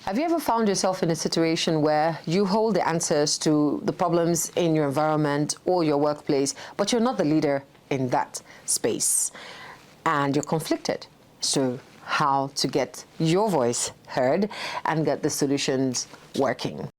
Have you ever found yourself in a situation where you hold the answers to the problems in your environment or your workplace, but you're not the leader in that space and you're conflicted? So how to get your voice heard and get the solutions working?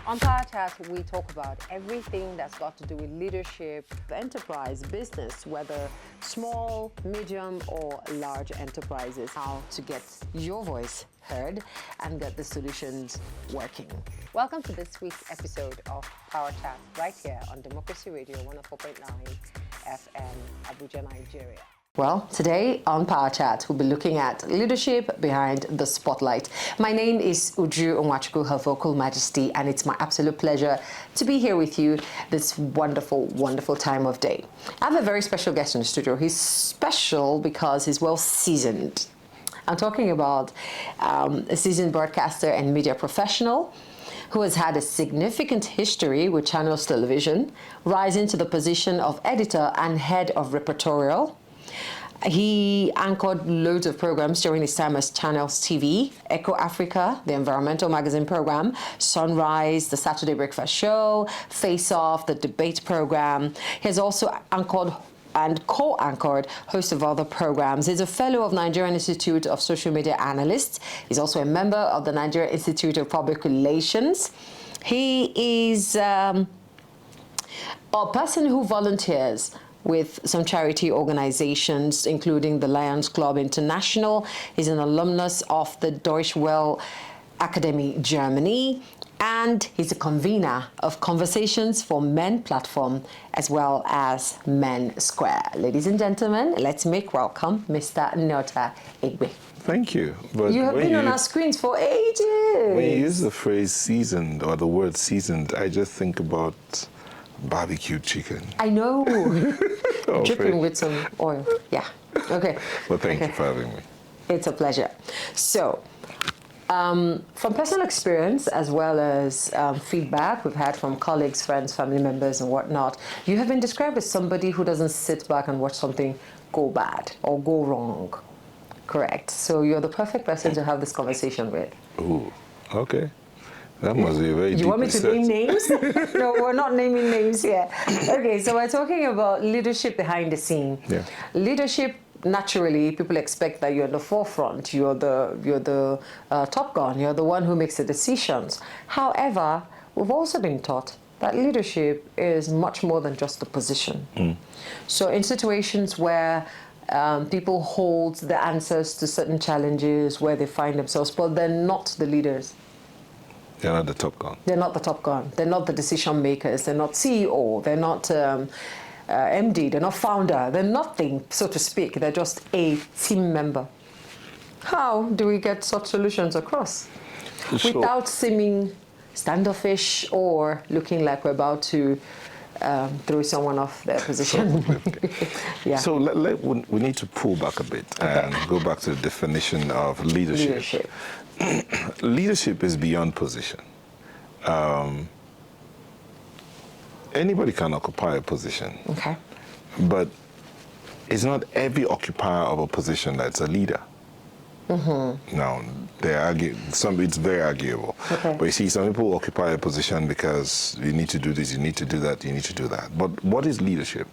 On Power Chat, we talk about everything that's got to do with leadership, enterprise, business, whether small, medium, or large enterprises. How to get your voice heard and get the solutions working. Welcome to this week's episode of Power Chat, right here on Democracy Radio 104.9 FM, Abuja, Nigeria. Well, today on Power Chat, we'll be looking at leadership behind the spotlight. My name is Uju Onwachukwu, Her Vocal Majesty, and it's my absolute pleasure to be here with you this wonderful, wonderful time of day. I have a very special guest in the studio. He's special because he's well seasoned. I'm talking about a seasoned broadcaster and media professional who has had a significant history with Channels Television, rising to the position of editor and head of repertorial. He anchored loads of programs during his time as Channels TV, Echo Africa, the environmental magazine program, Sunrise, the Saturday Breakfast Show, Face Off, the debate program. He has also anchored and co-anchored host of other programs. He's a fellow of Nigerian Institute of Social Media Analysts. He's also a member of the Nigerian Institute of Public Relations. He is a person who volunteers with some charity organizations, including the Lions Club International. He's an alumnus of the Deutsche Welle Academy, Germany, and he's a convener of Conversations for Men platform, as well as Men Square. Ladies and gentlemen, let's make welcome Mr. Nyota Egbe. Thank you. But you have been on our screens for ages. When you use the phrase seasoned or the word seasoned, I just think about barbecue chicken. I know. Dripping with some oil. Yeah. Okay. Well, thank you for having me. It's a pleasure. So, from personal experience as well as feedback we've had from colleagues, friends, family members, and whatnot, you have been described as somebody who doesn't sit back and watch something go bad or go wrong. Correct. So you're the perfect person to have this conversation with. Ooh, okay. That must be a very deep You want me to research. name names? No, we're not naming names here. Okay, so we're talking about leadership behind the scene. Yeah. Leadership, naturally, people expect that you're in the forefront. You're the top gun. You're the one who makes the decisions. However, we've also been taught that leadership is much more than just a position. So in situations where people hold the answers to certain challenges where they find themselves, but they're not the leaders. They're not the top gun. They're not the top gun. They're not the decision makers. They're not CEO. They're not MD. They're not founder. They're nothing, so to speak. They're just a team member. How do we get such solutions across without seeming standoffish or looking like we're about to throw someone off their position? Yeah. So we need to pull back a bit and go back to the definition of leadership. Leadership is beyond position. Anybody can occupy a position. Okay. But it's not every occupier of a position that's a leader. Now, it's very arguable. Okay. But you see, some people occupy a position because you need to do this, you need to do that, you need to do that. But what is leadership?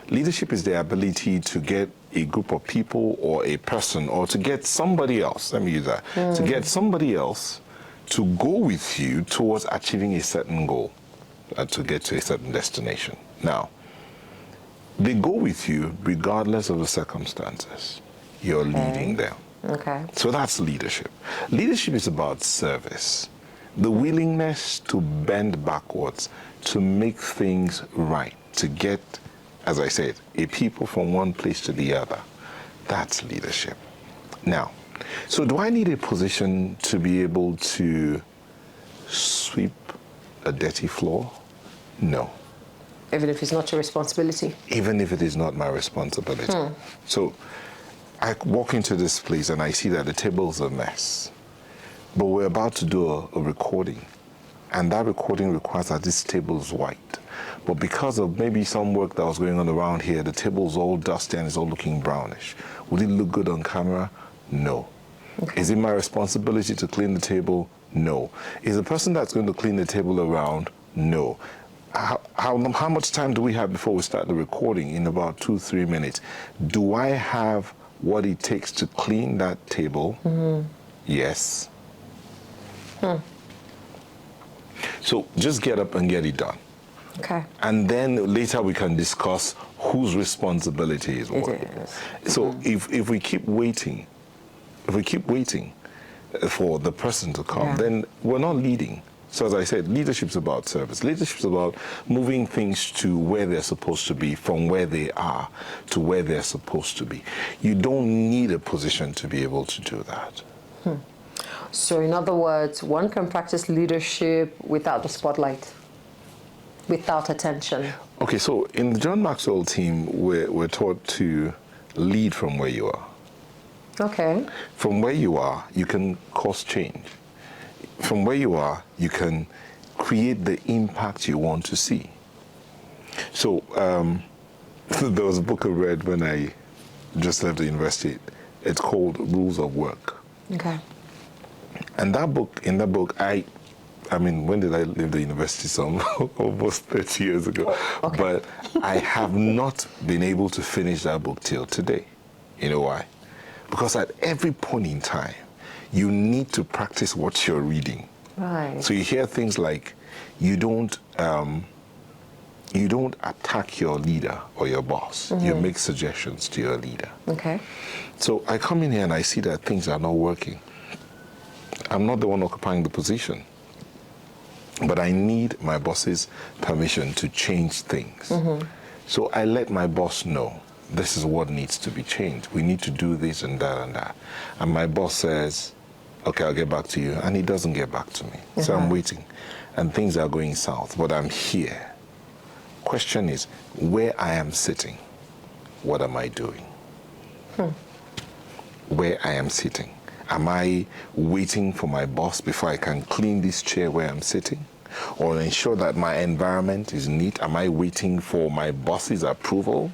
Leadership is the ability to get a group of people or a person or to get somebody else, let me use that, to get somebody else to go with you towards achieving a certain goal, to get to a certain destination. Now, they go with you regardless of the circumstances. You're leading them. Okay. So that's leadership. Leadership is about service, the willingness to bend backwards, to make things right, to get, as I said, a people from one place to the other. That's leadership. Now, so do I need a position to be able to sweep a dirty floor? No. Even if it's not your responsibility? Even if it is not my responsibility. So I walk into this place and I see that the table's a mess. But we're about to do a recording. And that recording requires that this table's white. But because of maybe some work that was going on around here, the table's all dusty and it's all looking brownish. Would it look good on camera? No. Okay. Is it my responsibility to clean the table? No. Is the person that's going to clean the table around? No. How much time do we have before we start the recording? In about 2-3 minutes. Do I have what it takes to clean that table? Yes. So just get up and get it done. Okay. And then later we can discuss whose responsibility is what. So if we keep waiting, for the person to come, then we're not leading. So as I said, leadership's about service. Leadership's about moving things to where they're supposed to be, from where they are to where they're supposed to be. You don't need a position to be able to do that. So in other words, one can practice leadership without the spotlight, without attention. Okay, so in the John Maxwell team, we're taught to lead from where you are. Okay. From where you are, you can cause change. From where you are, you can create the impact you want to see. So there was a book I read when I just left the university. It's called Rules of Work. Okay. And in that book, I mean, when did I leave the university? Some almost 30 years ago. Okay. But I have not been able to finish that book till today. You know why? Because at every point in time, you need to practice what you're reading. Right. So you hear things like, you don't attack your leader or your boss. You make suggestions to your leader. Okay. So I come in here and I see that things are not working. I'm not the one occupying the position, but I need my boss's permission to change things. So I let my boss know, this is what needs to be changed. We need to do this and that and that. And my boss says, okay, I'll get back to you. And he doesn't get back to me. So I'm waiting. And things are going south, but I'm here. Question is, where I am sitting, what am I doing? Where I am sitting. Am I waiting for my boss before I can clean this chair where I'm sitting? Or ensure that my environment is neat? Am I waiting for my boss's approval?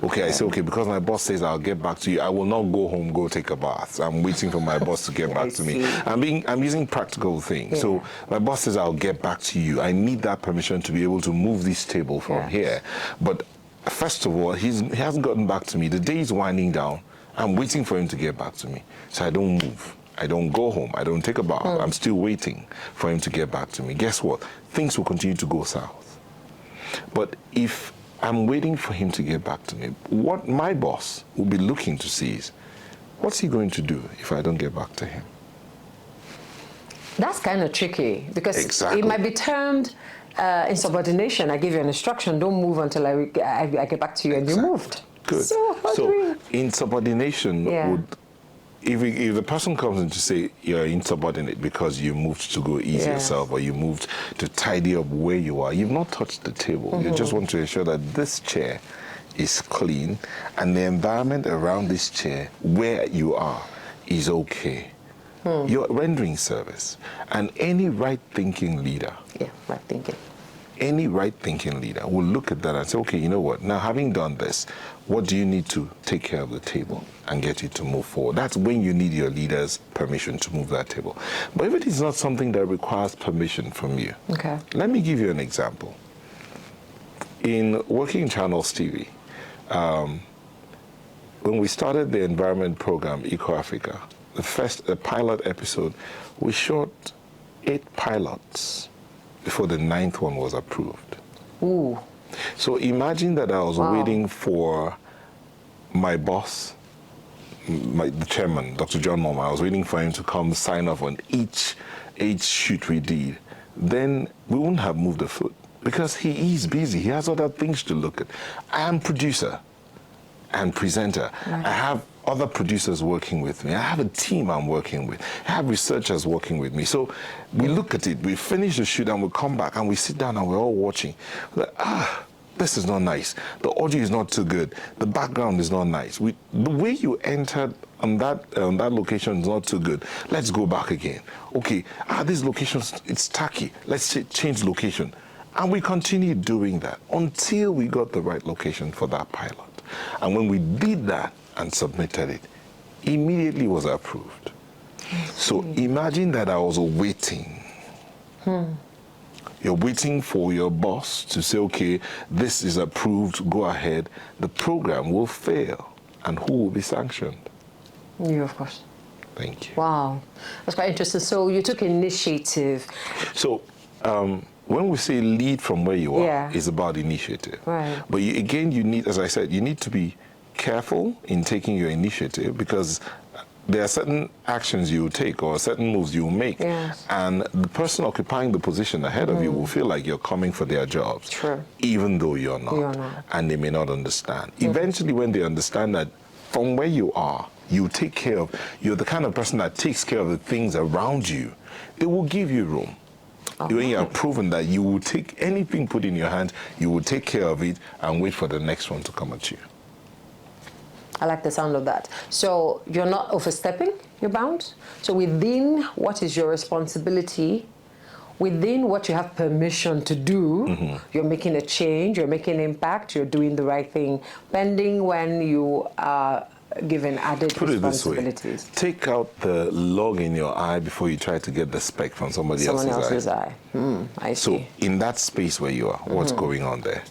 Okay, I say, okay, because my boss says I'll get back to you, I will not go home, go take a bath. I'm waiting for my boss to get back to me. I'm using practical things. So my boss says I'll get back to you. I need that permission to be able to move this table from here. But first of all, he hasn't gotten back to me. The day is winding down. I'm waiting for him to get back to me. So I don't move. I don't go home. I don't take a bath. I'm still waiting for him to get back to me. Guess what? Things will continue to go south. But if I'm waiting for him to get back to me, what my boss will be looking to see is, what's he going to do if I don't get back to him? That's kind of tricky, because it might be termed insubordination. I give you an instruction, don't move until I get back to you, and you moved. Good. So insubordination would, if the person comes in to say you're insubordinate because you moved to go ease yourself, or you moved to tidy up where you are, you've not touched the table. You just want to ensure that this chair is clean and the environment around this chair where you are is okay. You're rendering service. And any right-thinking leader, any right-thinking leader will look at that and say, okay, you know what, now having done this, what do you need to take care of the table and get you to move forward? That's when you need your leader's permission to move that table. But if it is not something that requires permission from you, let me give you an example. In working in Channels TV, when we started the environment program, Eco Africa, the pilot episode, we shot 8 pilots before the 9th one was approved. Ooh. So imagine that I was waiting for my boss, the chairman, Dr. John Moma. I was waiting for him to come sign off on each shoot we did. Then we wouldn't have moved a foot, because he is busy. He has other things to look at. I am producer and presenter. I have other producers working with me. I have a team I'm working with. I have researchers working with me. So we look at it, we finish the shoot, and we come back and we sit down and we're all watching. We're like, this is not nice. The audio is not too good. The background is not nice. The way you entered on that location is not too good. Let's go back again. Okay, this location, it's tacky. Let's change location. And we continued doing that until we got the right location for that pilot. And when we did that and submitted it, immediately was approved. So imagine that I was waiting. You're waiting for your boss to say, okay, this is approved, go ahead. The program will fail. And who will be sanctioned? You, of course. Thank you. Wow. That's quite interesting. So you took initiative. So when we say lead from where you are, Yeah. it's about initiative. Right. But again, you need, as I said, you need to be careful in taking your initiative, because there are certain actions you will take or certain moves you will make. Yes. And the person occupying the position ahead of you will feel like you're coming for their jobs. True. Even though you're not. You're not. And they may not understand. Eventually, when they understand that from where you are, you take care of, you're the kind of person that takes care of the things around you, they will give you room. When you have proven that you will take anything put in your hands, you will take care of it and wait for the next one to come at you. I like the sound of that. So you're not overstepping your bounds. So within what is your responsibility, within what you have permission to do, you're making a change, you're making an impact, you're doing the right thing, pending when you are given added Put it this way, responsibilities. take out the log in your eye before you try to get the speck from somebody else's eye. I see. So in that space where you are, what's going on there?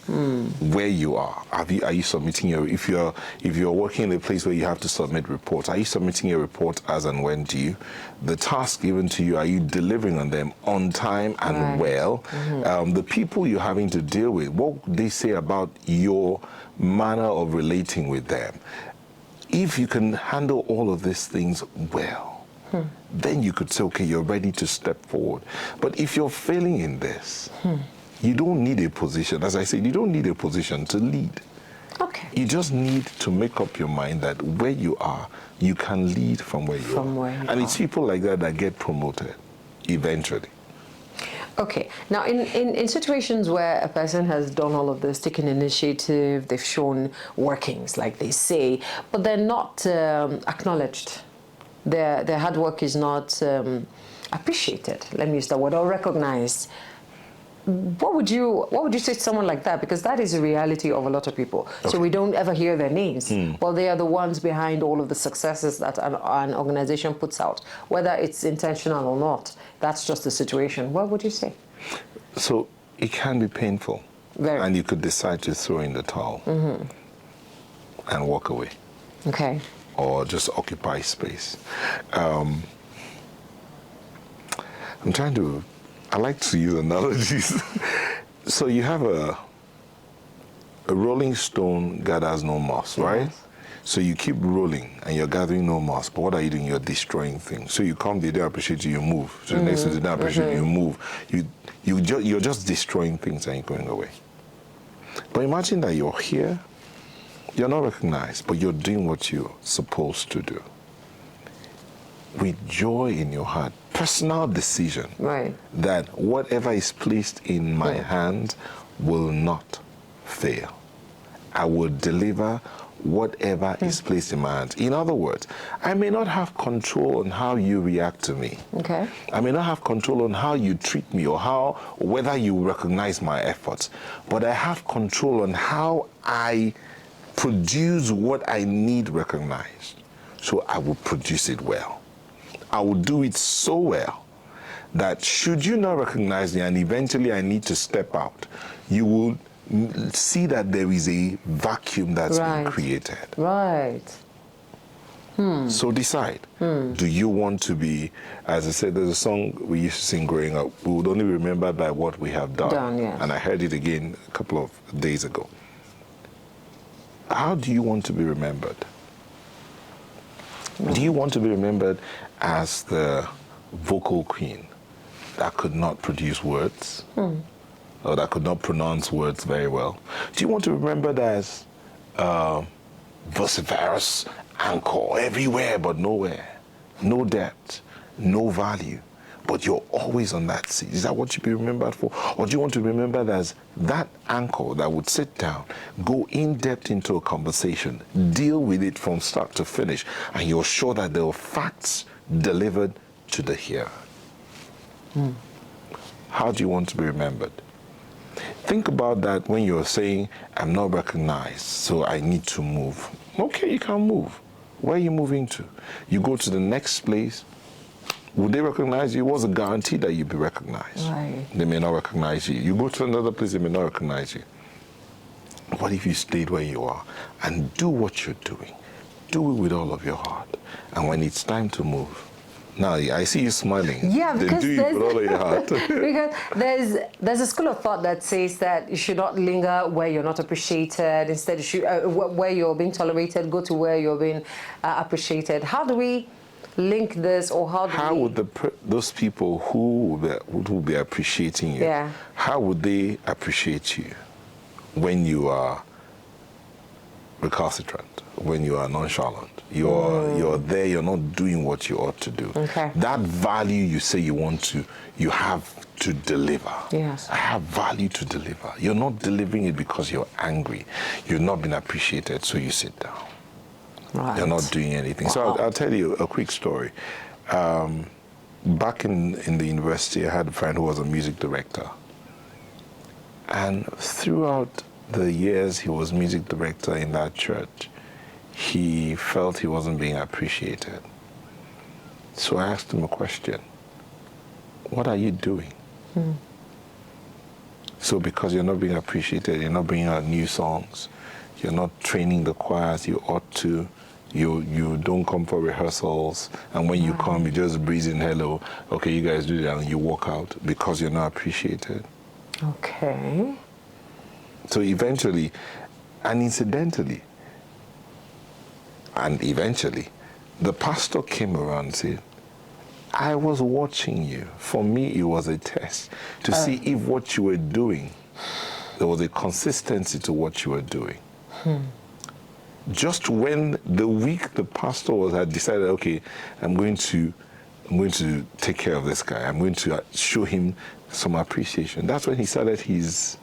Where you are you submitting your, if you're working in a place where you have to submit reports, are you submitting your report as and when due? The task given to you, are you delivering on them on time and well? The people you're having to deal with, what they say about your manner of relating with them. If you can handle all of these things well, then you could say, okay, you're ready to step forward. But if you're failing in this, you don't need a position. As I said, you don't need a position to lead. Okay. You just need to make up your mind that where you are, you can lead from where you are. And it's people like that that get promoted eventually. Okay. Now, in situations where a person has done all of this, taken initiative, they've shown workings, like they say, but they're not acknowledged. Their hard work is not appreciated. Let me use that word, or recognized. What would you say to someone like that? Because that is the reality of a lot of people. Okay. So we don't ever hear their names. Well, they are the ones behind all of the successes that an organization puts out, whether it's intentional or not. That's just the situation. What would you say? So it can be painful. Very. And you could decide to throw in the towel and walk away. Okay. Or just occupy space. I'm trying to, I like to use analogies. So you have a rolling stone gathers no moss, right? Yes. So you keep rolling and you're gathering no moss, but what are you doing? You're destroying things. So you come, they don't appreciate you, you move. So the next day, they don't appreciate you, you move. You're just destroying things and you're going away. But imagine that you're here, you're not recognized, but you're doing what you're supposed to do. With joy in your heart, personal decision that whatever is placed in my hand will not fail. I will deliver whatever is placed in my hands. In other words, I may not have control on how you react to me. Okay. I may not have control on how you treat me or whether you recognize my efforts, but I have control on how I produce what I need recognized. So I will produce it well. I will do it so well that should you not recognize me and eventually I need to step out, you will see that there is a vacuum that's been created. Right. So decide. Do you want to be, as I said, there's a song we used to sing growing up, we would only remember by what we have done. Yes. And I heard it again a couple of days ago. How do you want to be remembered? Do you want to be remembered as the vocal queen that could not produce words? Or that could not pronounce words very well? Do you want to be remembered as vociferous anchor everywhere but nowhere? No depth, no value, but you're always on that seat. Is that what you'd be remembered for? Or do you want to be remembered as that anchor that would sit down, go in depth into a conversation, deal with it from start to finish, and you're sure that there are facts delivered to the hearer? How do you want to be remembered? Think about that when you're saying, I'm not recognized, so I need to move. Okay, you can move. Where are you moving to? You go to the next place, Would they recognize you? What's the guarantee that you'll be recognized? Right. They may not recognize you. You go to another place, they may not recognize you. What if you stayed where you are and do what you're doing? Do it with all of your heart. And when it's time to move, now I see you smiling. Yeah, because then do it with all of your heart. because there's a school of thought that says that you should not linger where you're not appreciated. Instead, you should, where you're being tolerated, go to where you're being appreciated. How do we link this, or how would those people who will be appreciating you, yeah, how would they appreciate you when you are recalcitrant, when you are nonchalant? You're there, you're not doing what you ought to do. Okay. That value you say you want to, you have to deliver. Yes. I have value to deliver. You're not delivering it because you're angry. You've not been appreciated, so you sit down. Right. You're not doing anything. Wow. So I'll tell you a quick story. Back in the university, I had a friend who was a music director. And throughout the years he was music director in that church, he felt he wasn't being appreciated. So I asked him a question. What are you doing? So because you're not being appreciated, you're not bringing out new songs, you're not training the choirs you ought to, you don't come for rehearsals, and when you come, you just breathe in hello, okay, you guys do that, and you walk out because you're not appreciated. Okay. So eventually, and incidentally, and eventually, the pastor came around and said, I was watching you. For me, it was a test to see if what you were doing, there was a consistency to what you were doing. Just when the week the pastor had decided, okay, I'm going to take care of this guy. I'm going to show him some appreciation. That's when he started his.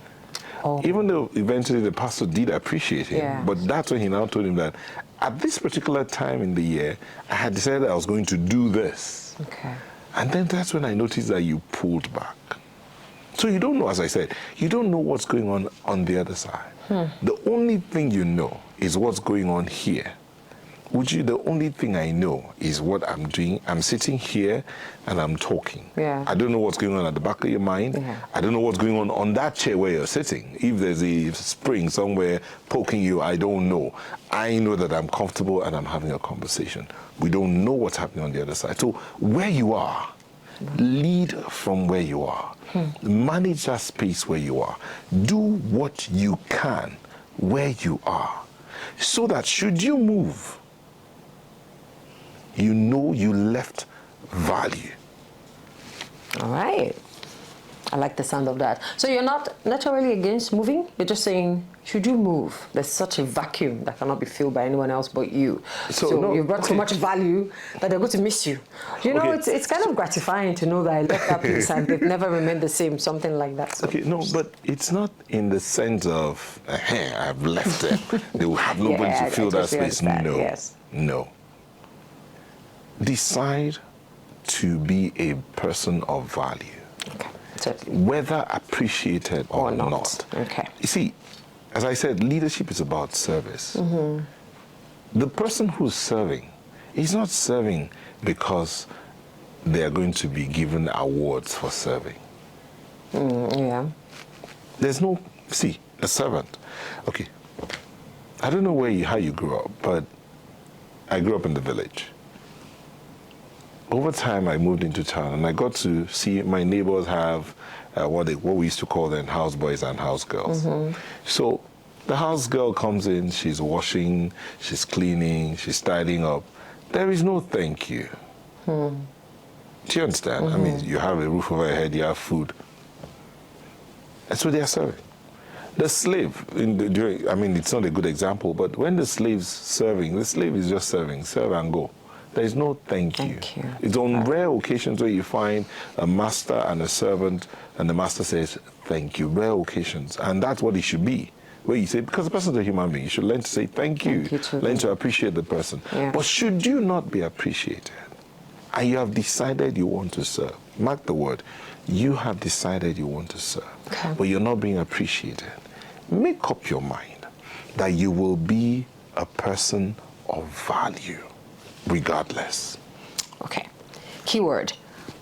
Even though eventually the pastor did appreciate him, but that's when he now told him that at this particular time in the year, I had decided I was going to do this. Okay. And then that's when I noticed that you pulled back. So you don't know, as I said, you don't know what's going on the other side. The only thing you know is what's going on here. The only thing I know is what I'm doing. I'm sitting here and I'm talking. Yeah. I don't know what's going on at the back of your mind. Yeah. I don't know what's going on that chair where you're sitting. If there's a spring somewhere poking you, I don't know. I know that I'm comfortable and I'm having a conversation. We don't know what's happening on the other side. So where you are, lead from where you are. Manage that space where you are. Do what you can where you are. So that should you move, you know you left value. All right. I like the sound of that. So you're not naturally against moving? You're just saying, should you move? There's such a vacuum that cannot be filled by anyone else but you. So you brought so much value that they're going to miss you. You know, it's kind of gratifying to know that I left that place and they've never remained the same, something like that. So. Okay, no, but it's not in the sense of, I've left it. They will have nobody to fill that space. No, yes. No. Decide to be a person of value. Okay. Certainly. Whether appreciated or not. Okay. You see, as I said, leadership is about service. The person who's serving is not serving because they are going to be given awards for serving. Yeah. There's no, a servant. Okay, I don't know how you grew up, but I grew up in the village. Over time, I moved into town, and I got to see my neighbors have what we used to call then houseboys and housegirls. So the house girl comes in, she's washing, she's cleaning, she's tidying up. There is no thank you. Do you understand? I mean, you have a roof over your head, you have food. And so they are serving. The slave, it's not a good example, but when the slave's serving, the slave is just serving, serve and go. There is no thank you. It's on rare occasions where you find a master and a servant, and the master says, thank you, rare occasions. And that's what it should be. Where you say, because the person's a human being, you should learn to say thank you learn to appreciate the person. Yeah. But should you not be appreciated, and you have decided you want to serve, mark the word, you have decided you want to serve, but you're not being appreciated, make up your mind that you will be a person of value. Regardless. Okay. keyword.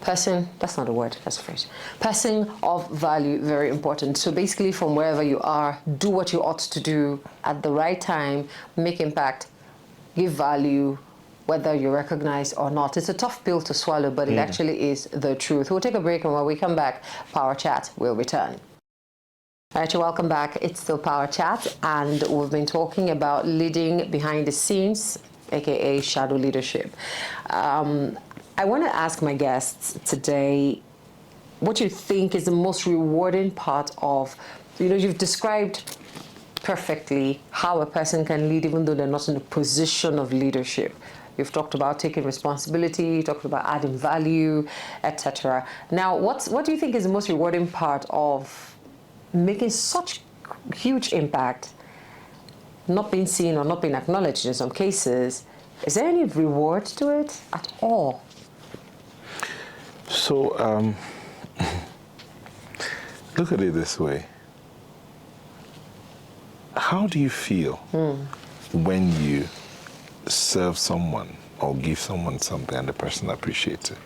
Person, that's not a word, that's a phrase. Person of value, very important. So basically from wherever you are, do what you ought to do at the right time, make impact, give value, whether you're recognized or not. It's a tough pill to swallow, but it actually is the truth. We'll take a break, and when we come back, Power Chat will return. All right, welcome back. It's still Power Chat, and we've been talking about leading behind the scenes, aka shadow leadership. I want to ask my guests today what you think is the most rewarding part of, you've described perfectly how a person can lead even though they're not in a position of leadership. You've talked about taking responsibility, you talked about adding value, etc. Now, what do you think is the most rewarding part of making such huge impact, not being seen or not being acknowledged in some cases? Is there any reward to it at all? So, look at it this way. How do you feel when you serve someone or give someone something and the person appreciates it?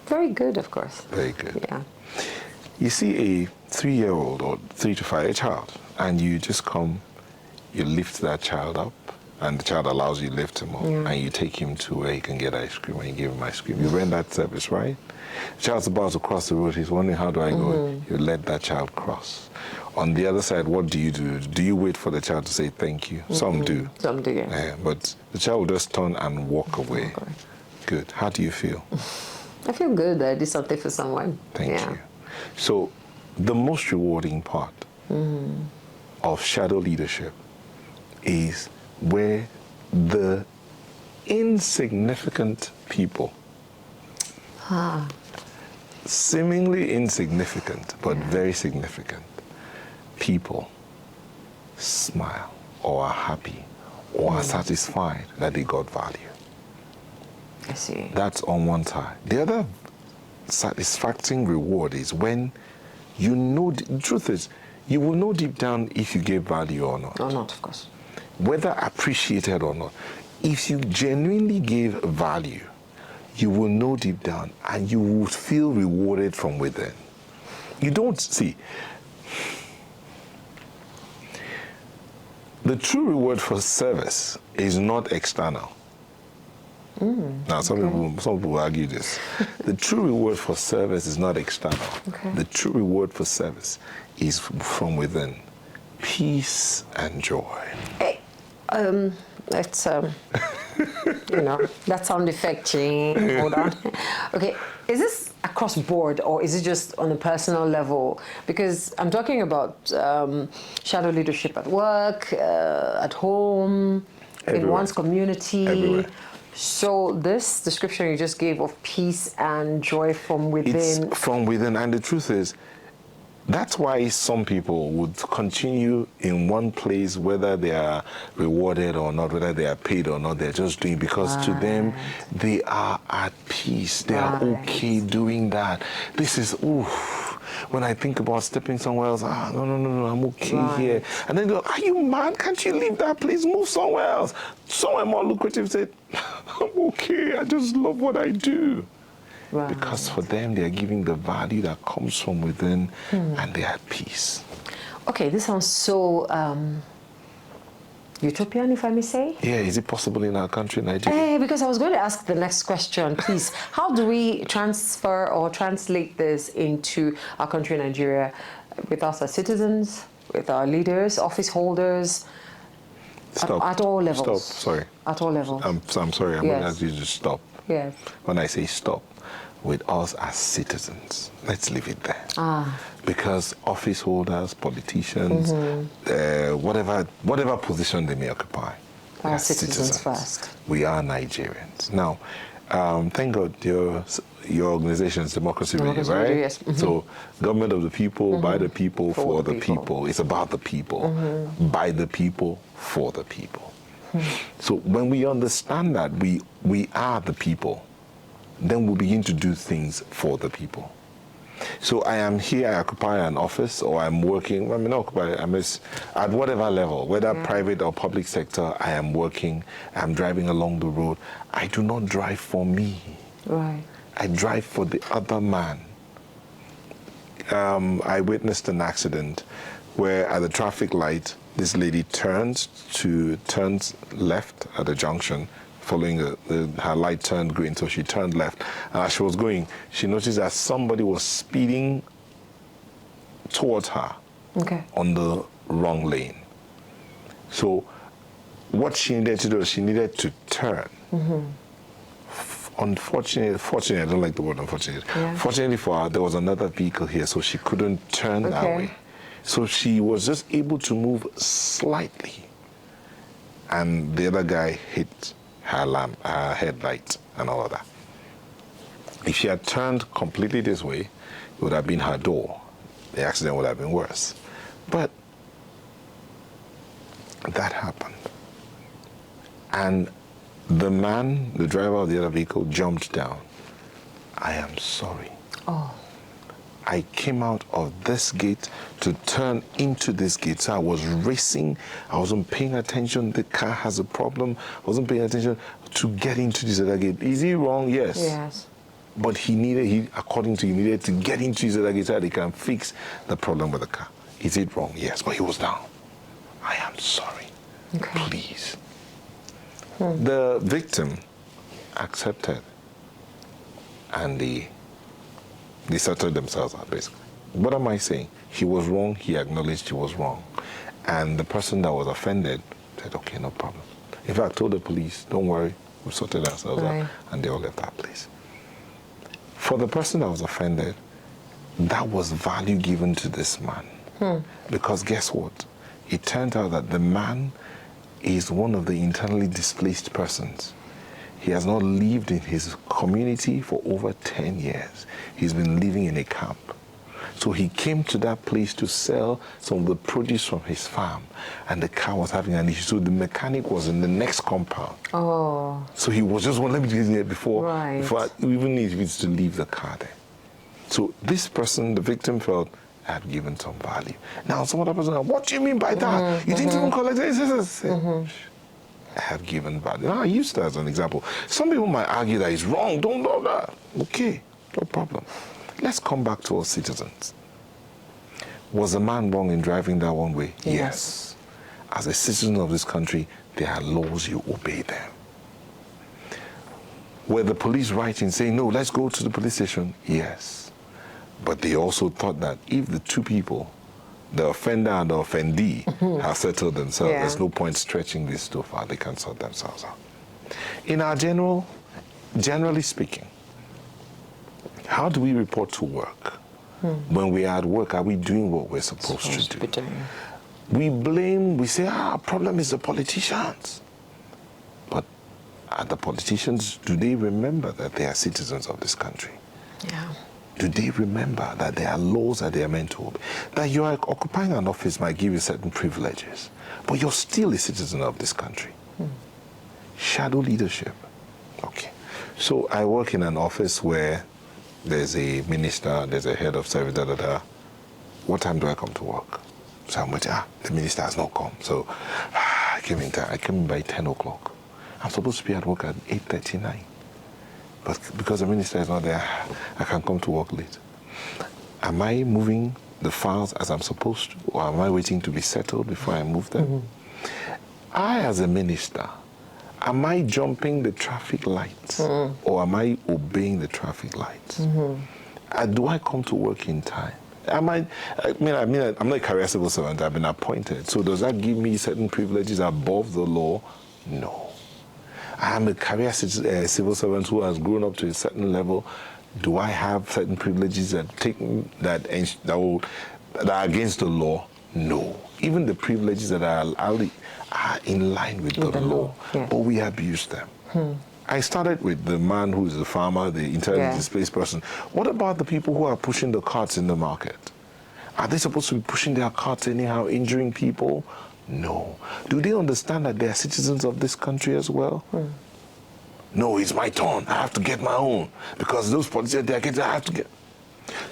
Very good, of course. Very good. Yeah. You see a 3-year-old or 3 to 5, a child, and you just come, you lift that child up, and the child allows you to lift him up, and you take him to where he can get ice cream, and you give him ice cream. You rent that service, right? The child's about to cross the road. He's wondering, how do I go? You let that child cross. On the other side, what do you do? Do you wait for the child to say thank you? Some do. Some do, yeah. Yeah, but the child will just turn and walk away. Okay. Good. How do you feel? I feel good that I did something for someone. Thank you. So the most rewarding part of shadow leadership is where the insignificant people, seemingly insignificant but very significant people, smile or are happy or are satisfied that they got value. I see. That's on one side. The other satisfying reward is when you know, the truth is, you will know deep down if you gave value or not. Or not, of course. Whether appreciated or not. If you genuinely gave value, you will know deep down and you will feel rewarded from within. You don't see. The true reward for service is not external. Now, some people argue this. The true reward for service is not external. The true reward for service is from within. Peace and joy. Hey, it's, that sound effect. Hold on. Okay, is this across board or is it just on a personal level? Because I'm talking about shadow leadership at work, at home, in one's community. Everywhere. So this description you just gave of peace and joy from within. It's from within, and the truth is, that's why some people would continue in one place, whether they are rewarded or not, whether they are paid or not, they're just doing, because to them, they are at peace. They are okay doing that. This is, when I think about stepping somewhere else, no, I'm okay here. And then they go, are you mad? Can't you leave that place? Move somewhere else. Somewhere more lucrative. Say, I'm okay. I just love what I do. Because for them, they are giving the value that comes from within, and they are at peace. Okay, this sounds so utopian, if I may say. Yeah, is it possible in our country, Nigeria? Because I was going to ask the next question, please. How do we transfer or translate this into our country, Nigeria, with us as citizens, with our leaders, office holders, at all levels? Stop, sorry. At all levels. I'm sorry, I'm going to ask you to stop. Yes. When I say stop, with us as citizens, let's leave it there. Because office holders, politicians, whatever position they may occupy, we are citizens first. We are Nigerians. Now, thank God your organization is Democracy Radio, right? Yes. So, government of the people, by the people, for the people. It's about the people, by the people, for the people. So when we understand that we are the people, then we'll begin to do things for the people. So I am here, I occupy an office, or I'm working, I mean, I'm at whatever level, whether private or public sector, I am working, I'm driving along the road. I do not drive for me. Right. I drive for the other man. I witnessed an accident where at the traffic light, this lady turns left at the junction, following her light turned green, so she turned left. And as she was going, she noticed that somebody was speeding towards her on the wrong lane. So what she needed to do is she needed to turn. Fortunately, I don't like the word unfortunately. Yeah. Fortunately for her, there was another vehicle here, so she couldn't turn that way. So she was just able to move slightly, and the other guy hit her headlight and all of that. If she had turned completely this way, it would have been her door. The accident would have been worse. But that happened. And the man, the driver of the other vehicle, jumped down. I am sorry. Oh. I came out of this gate to turn into this gate. So I was racing. I wasn't paying attention. The car has a problem. I wasn't paying attention to get into this other gate. Is he wrong? Yes. Yes. But according to him, needed to get into his other gate so that he can fix the problem with the car. Is it wrong? Yes. But he was down. I am sorry. Okay. Please. The victim accepted, and they settled themselves out, basically. What am I saying? He was wrong, he acknowledged he was wrong. And the person that was offended said, okay, no problem. In fact, told the police, don't worry, we sorted ourselves out, and they all left that place. For the person that was offended, that was value given to this man. Because guess what? It turned out that the man is one of the internally displaced persons. He has not lived in his community for over 10 years. He's been living in a camp. So he came to that place to sell some of the produce from his farm, and the car was having an issue. So the mechanic was in the next compound. Oh. So he was just, let me get there before I even needed to leave the car there. So this person, the victim, felt, I had given some value. Now some other person, what do you mean by that? You didn't even collect it. I have given value. Now I use that as an example. Some people might argue that it's wrong, don't do that. Okay, no problem. Let's come back to our citizens. Was the man wrong in driving that one way? Yes. As a citizen of this country, there are laws, you obey them. Were the police right in saying, no, let's go to the police station? Yes. But they also thought that if the two people, the offender and the offendee, have settled themselves, there's no point stretching this too far. They can sort themselves out. In our generally speaking, how do we report to work? When we are at work, are we doing what we're supposed to do? We say, problem is the politicians. But are the politicians, do they remember that they are citizens of this country? Yeah. Do they remember that there are laws that they are meant to obey? That you are occupying an office might give you certain privileges, but you're still a citizen of this country. Shadow leadership. Okay. So I work in an office where there's a minister, there's a head of service, What time do I come to work? So I'm waiting, the minister has not come. So I came in by 10 o'clock. I'm supposed to be at work at 8:39. But because the minister is not there, I can come to work late. Am I moving the files as I'm supposed to, or am I waiting to be settled before I move them? I, as a minister, am I jumping the traffic lights, or am I obeying the traffic lights? Do I come to work in time? I'm not a career civil servant. I've been appointed. So does that give me certain privileges above the law? No. I'm a career civil servant who has grown up to a certain level. Do I have certain privileges that are against the law? No. Even the privileges that are in line with the law, but we abuse them. I started with the man who is the farmer, the internally displaced person. What about the people who are pushing the carts in the market? Are they supposed to be pushing their carts anyhow, injuring people? No. Do they understand that they are citizens of this country as well? No, it's my turn. I have to get my own. Because those politicians, I have to get.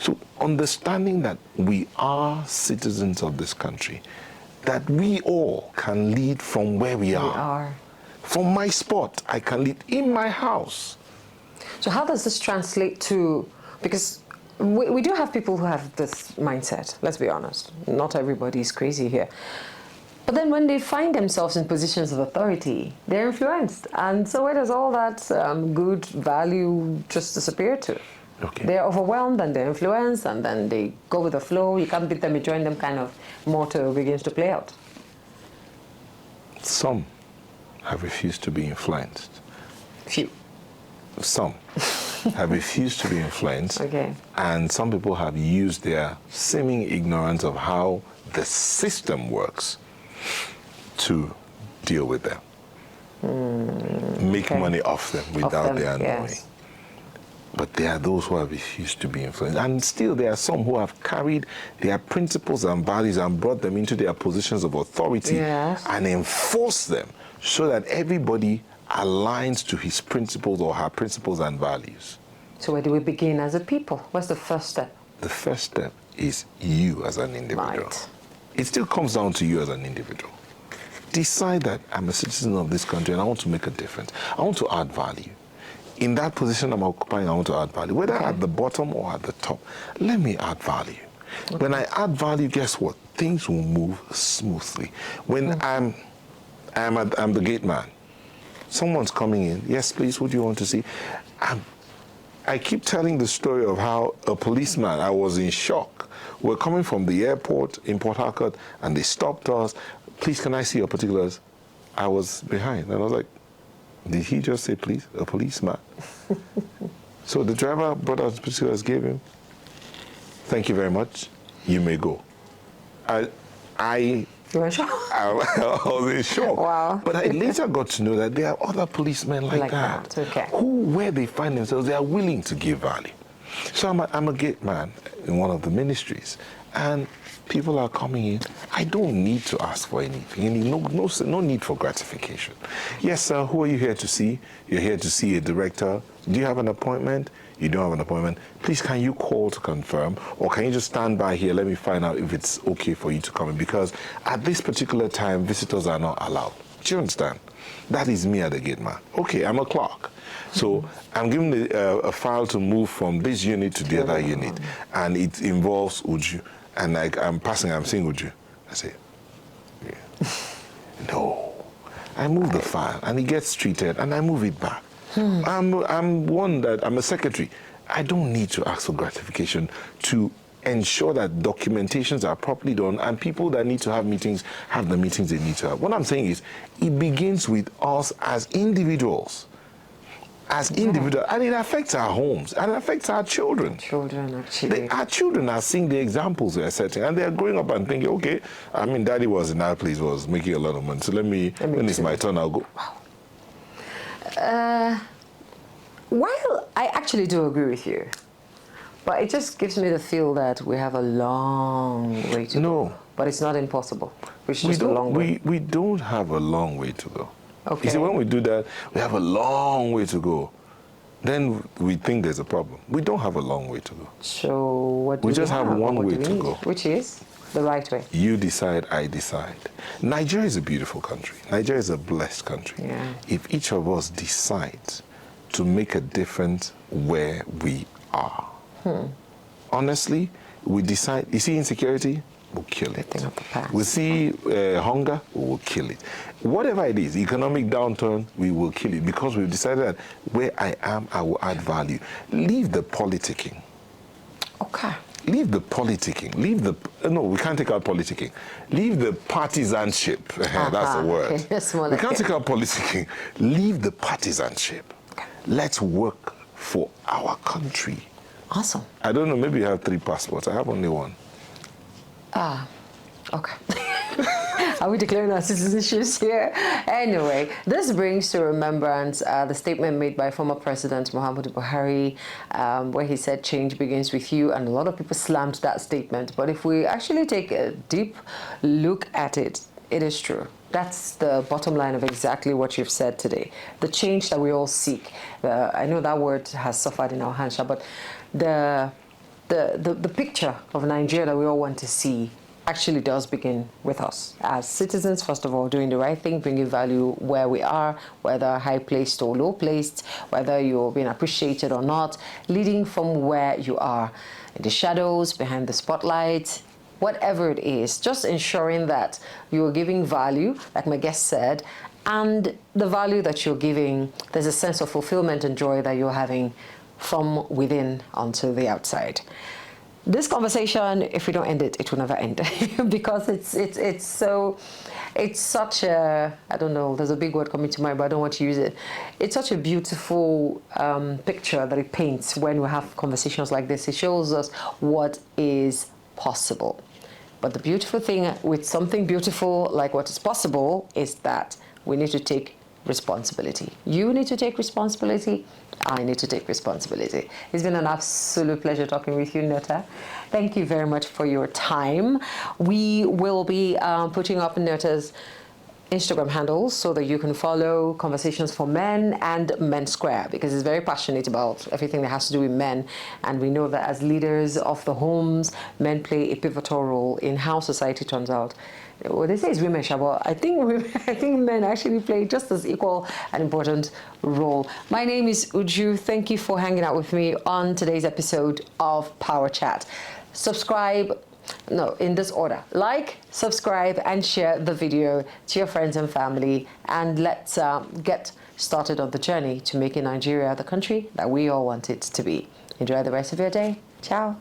So understanding that we are citizens of this country, that we all can lead from where we are. From my spot, I can lead in my house. So how does this translate to, because we do have people who have this mindset, let's be honest. Not everybody is crazy here. But then when they find themselves in positions of authority, they're influenced. And so where does all that good value just disappear to? Okay. They're overwhelmed and they're influenced, and then they go with the flow. You can't beat them, you join them kind of motto begins to play out. Some have refused to be influenced. Few. Some have refused to be influenced. Okay. And some people have used their seeming ignorance of how the system works to deal with them. Make money off them without their knowing. Yes. But there are those who have refused to be influenced. And still there are some who have carried their principles and values and brought them into their positions of authority and enforced them so that everybody aligns to his principles or her principles and values. So where do we begin as a people? What's the first step? The first step is you as an individual. Right. It still comes down to you as an individual. Decide that I'm a citizen of this country and I want to make a difference. I want to add value. In that position I'm occupying, I want to add value. Whether at the bottom or at the top, let me add value. When I add value, guess what? Things will move smoothly. When I'm the gate man, someone's coming in. Yes, please, what do you want to see? I keep telling the story of how a policeman, I was in shock. We're coming from the airport in Port Harcourt, and they stopped us. Please, can I see your particulars? I was behind, and I was like, did he just say, please, a policeman? So the driver brought out his particulars, gave him. Thank you very much. You may go. You were in shock? I was in shock. Wow. But I later got to know that there are other policemen like that. Okay. Who, where they find themselves, they are willing to give value. So I'm a gate man in one of the ministries, and people are coming in. I don't need to ask for anything. No need for gratification. Yes, sir, who are you here to see? You're here to see a director. Do you have an appointment? You don't have an appointment. Please, can you call to confirm? Or can you just stand by here? Let me find out if it's okay for you to come in. Because at this particular time, visitors are not allowed. Do you understand? That is me at the gate man. Okay, I'm a clerk. So I'm given a file to move from this unit to the other unit. And it involves Uju. And I'm saying Uju. I say, yeah. No. I move the file, and it gets treated, and I move it back. I'm a secretary. I don't need to ask for gratification to ensure that documentations are properly done, and people that need to have meetings have the meetings they need to have. What I'm saying is, it begins with us as individuals. And it affects our homes, and it affects our children. Children, actually. Our children are seeing the examples we're setting, and they're growing up and thinking, okay, I mean, daddy was in our place, was making a lot of money, so when it's my turn, I'll go. While I actually do agree with you, but it just gives me the feel that we have a long way to go. But it's not impossible. It's just a long way. We don't have a long way to go. Okay. You see, when we do that, we have a long way to go. Then we think there's a problem. We don't have a long way to go. So what do we just have one way to go. Which is the right way. You decide, I decide. Nigeria is a beautiful country. Nigeria is a blessed country. Yeah. If each of us decides to make a difference where we are. Honestly, we decide, you see insecurity, we'll kill it. We see hunger, we will kill it. Whatever it is, economic downturn, we will kill it, because we've decided that where I am, I will add value. Leave the politicking. Okay. Leave the politicking. No, we can't take out politicking. Leave the partisanship. That's the word. Okay. We can't take out politicking. Leave the partisanship. Okay. Let's work for our country. Awesome. I don't know, maybe you have 3 passports. I have only 1. Okay. Are we declaring our citizenships here? Anyway, this brings to remembrance the statement made by former President Muhammadu Buhari, where he said change begins with you, and a lot of people slammed that statement. But if we actually take a deep look at it, it is true. That's the bottom line of exactly what you've said today. The change that we all seek. I know that word has suffered in our hands, but the picture of Nigeria that we all want to see actually does begin with us as citizens, first of all, doing the right thing, bringing value where we are, whether high placed or low placed, whether you're being appreciated or not, leading from where you are, in the shadows, behind the spotlight, whatever it is, just ensuring that you're giving value, like my guest said, and the value that you're giving, there's a sense of fulfillment and joy that you're having from within onto the outside. This conversation, if we don't end it, it will never end because it's such a, I don't know, there's a big word coming to mind, but I don't want to use it. It's such a beautiful picture that it paints when we have conversations like this. It shows us what is possible. But the beautiful thing with something beautiful like what is possible is that we need to take responsibility. You need to take responsibility. I need to take responsibility. It's been an absolute pleasure talking with you, Nota. Thank you very much for your time. We will be putting up Nota's Instagram handles so that you can follow Conversations for Men and Men Square, because he's very passionate about everything that has to do with men. And we know that as leaders of the homes, men play a pivotal role in how society turns out. Well, they say it's women, but I think men actually play just as equal and important role. My name is Uju. Thank you for hanging out with me on today's episode of Power Chat. Subscribe, no, in this order. Like, subscribe, and share the video to your friends and family. And let's get started on the journey to making Nigeria the country that we all want it to be. Enjoy the rest of your day. Ciao.